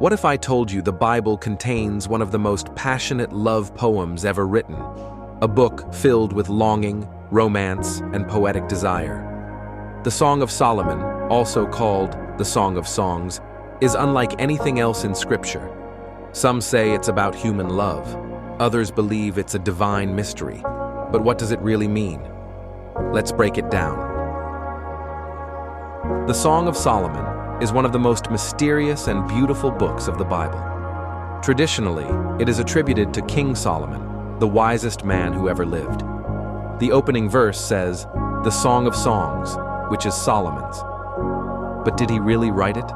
What if I told you the Bible contains one of the most passionate love poems ever written? A book filled with longing, romance, and poetic desire. The Song of Solomon, also called the Song of Songs, is unlike anything else in Scripture. Some say it's about human love. Others believe it's a divine mystery. But what does it really mean? Let's break it down. The Song of Solomon is one of the most mysterious and beautiful books of the Bible. Traditionally, it is attributed to King Solomon, the wisest man who ever lived. The opening verse says, "The Song of Songs," which is Solomon's. But did he really write it?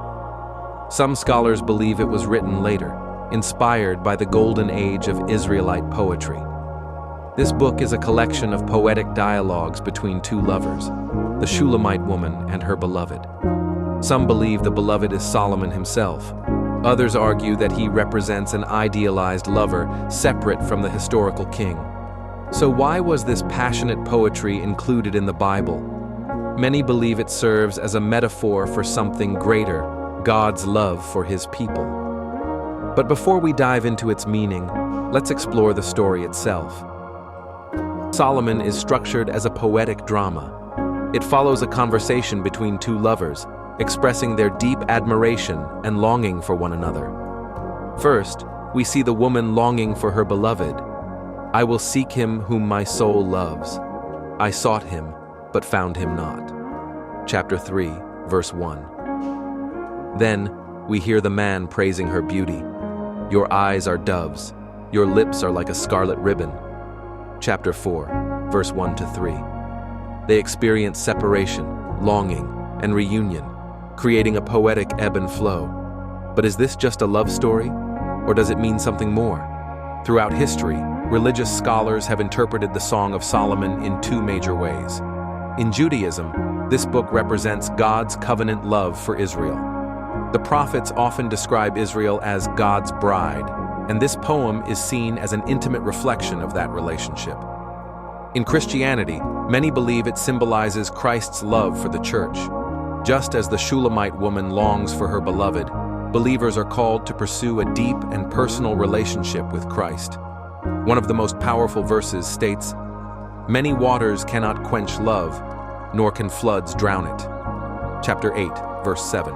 Some scholars believe it was written later, inspired by the golden age of Israelite poetry. This book is a collection of poetic dialogues between two lovers, the Shulamite woman and her beloved. Some believe the beloved is Solomon himself. Others argue that he represents an idealized lover separate from the historical king. So why was this passionate poetry included in the Bible? Many believe it serves as a metaphor for something greater, God's love for his people. But before we dive into its meaning, let's explore the story itself. Solomon is structured as a poetic drama. It follows a conversation between two lovers, expressing their deep admiration and longing for one another. First, we see the woman longing for her beloved. "I will seek him whom my soul loves. I sought him, but found him not." Chapter 3, verse 1. Then, we hear the man praising her beauty. "Your eyes are doves. Your lips are like a scarlet ribbon." Chapter 4, verse 1 to 3. They experience separation, longing, and reunion, creating a poetic ebb and flow. But is this just a love story? Or does it mean something more? Throughout history, religious scholars have interpreted the Song of Solomon in two major ways. In Judaism, this book represents God's covenant love for Israel. The prophets often describe Israel as God's bride, and this poem is seen as an intimate reflection of that relationship. In Christianity, many believe it symbolizes Christ's love for the church. Just as the Shulamite woman longs for her beloved, believers are called to pursue a deep and personal relationship with Christ. One of the most powerful verses states, "Many waters cannot quench love, nor can floods drown it." Chapter 8, verse 7.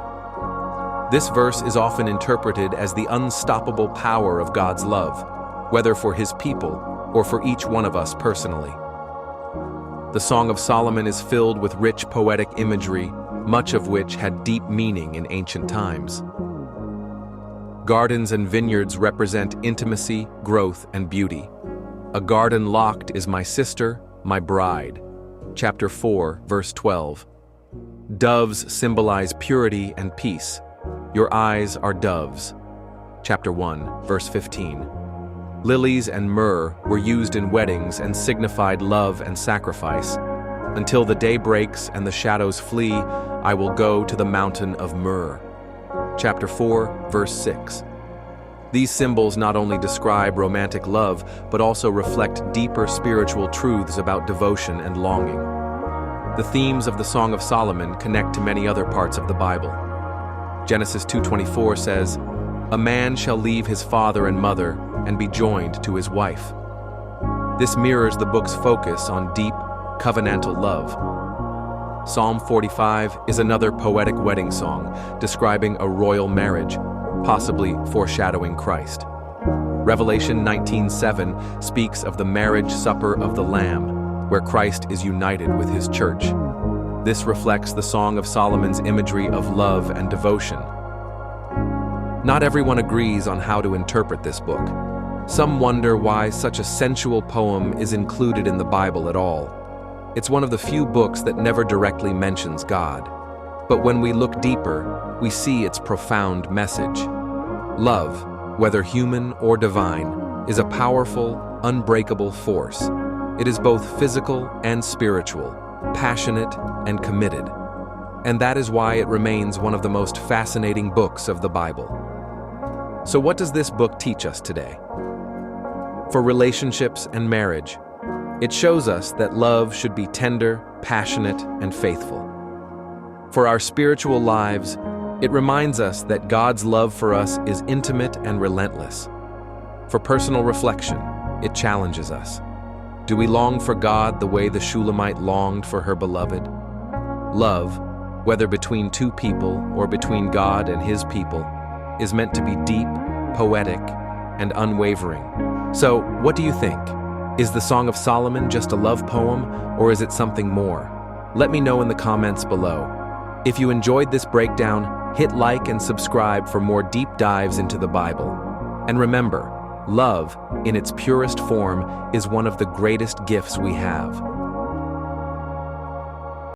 This verse is often interpreted as the unstoppable power of God's love, whether for his people or for each one of us personally. The Song of Solomon is filled with rich poetic imagery, much of which had deep meaning in ancient times. Gardens and vineyards represent intimacy, growth, and beauty. "A garden locked is my sister, my bride." Chapter 4, verse 12. Doves symbolize purity and peace. "Your eyes are doves." Chapter 1, verse 15. Lilies and myrrh were used in weddings and signified love and sacrifice. "Until the day breaks and the shadows flee, I will go to the mountain of myrrh." Chapter 4, verse 6. These symbols not only describe romantic love, but also reflect deeper spiritual truths about devotion and longing. The themes of the Song of Solomon connect to many other parts of the Bible. Genesis 2:24 says, "A man shall leave his father and mother and be joined to his wife." This mirrors the book's focus on deep, covenantal love. Psalm 45 is another poetic wedding song describing a royal marriage, possibly foreshadowing Christ. Revelation 19:7 speaks of the marriage supper of the Lamb, where Christ is united with his church. This reflects the Song of Solomon's imagery of love and devotion. Not everyone agrees on how to interpret this book. Some wonder why such a sensual poem is included in the Bible at all. It's one of the few books that never directly mentions God. But when we look deeper, we see its profound message. Love, whether human or divine, is a powerful, unbreakable force. It is both physical and spiritual, passionate and committed. And that is why it remains one of the most fascinating books of the Bible. So what does this book teach us today? For relationships and marriage, it shows us that love should be tender, passionate, and faithful. For our spiritual lives, It reminds us that God's love for us is intimate and relentless. For personal reflection, it challenges us. Do we long for God the way the Shulamite longed for her beloved? Love, whether between two people or between God and His people, is meant to be deep, poetic, and unwavering. So, what do you think? Is the Song of Solomon just a love poem, or is it something more? Let me know in the comments below. If you enjoyed this breakdown, hit like and subscribe for more deep dives into the Bible. And remember, love, in its purest form, is one of the greatest gifts we have.